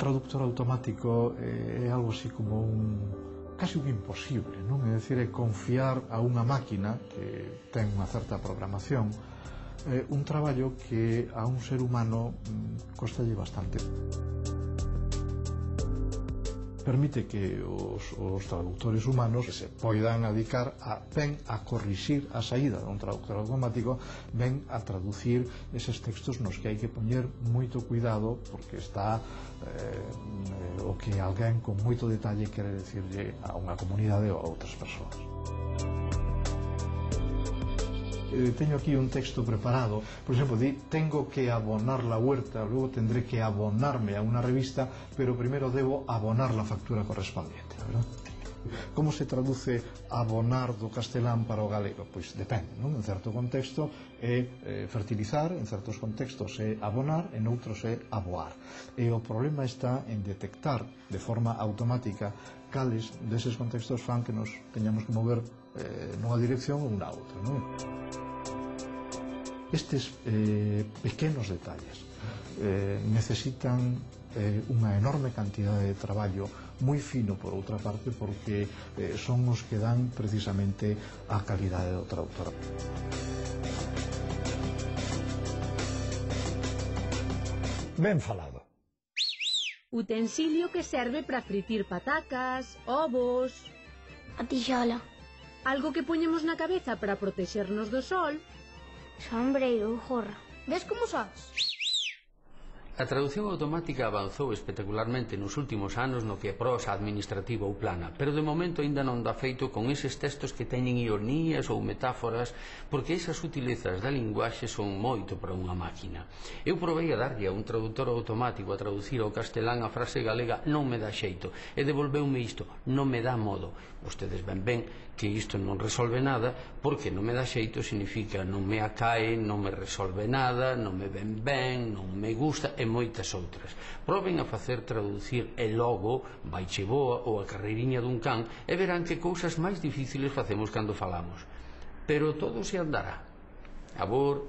traductor automático é algo así como casi un imposible, non? É dicir, é confiar a unha máquina que ten unha certa programación un traballo que a un ser humano costalle bastante. Permite que os traductores humanos se poidan dedicar ben a corrixir a saída dun traductor automático, ben a traducir eses textos nos que hai que poñer moito cuidado porque está o que alguén con moito detalle quere decirlle a unha comunidade ou a outras persoas. Teño aquí un texto preparado, por exemplo, di tengo que abonar la huerta, luego tendré que abonarme a una revista, pero primero debo abonar la factura correspondiente, ¿verdad? Como se traduce abonar do castelán para o galego? Pois depende, non? En certo contexto é fertilizar, en certos contextos é abonar, en outros é aboar. E o problema está en detectar de forma automática cales deses contextos fan que nos teñamos que mover nunha dirección ou na outra, non? Estes pequenos detalles necesitan unha enorme cantidade de traballo moi fino por outra parte porque son os que dan precisamente a calidade do traductor. Ben falado. Utensilio que serve para fritir patacas, ovos. A tixola. Algo que poñemos na cabeza para protexernos do sol. Sombreiro, gorra. Ves como sabes? A traducción automática avanzou espectacularmente nos últimos anos no que é prosa administrativa ou plana, pero de momento aínda non dá feito con eses textos que teñen ironías ou metáforas, porque esas sutilezas da linguaxe son moito para unha máquina. Eu provei a darlle a un traductor automático a traducir ao castelán a frase galega non me dá xeito, e devolveume isto, non me dá modo. Vostedes ben que isto non resolve nada, porque non me dá xeito significa non me acae, non me resolve nada, non me ven ben, non me gusta, e moitas outras. Proben a facer traducir e logo vaiche boa ou a carreiriña dun can e verán que cousas máis difíciles facemos cando falamos. Pero todo se andará. Abur.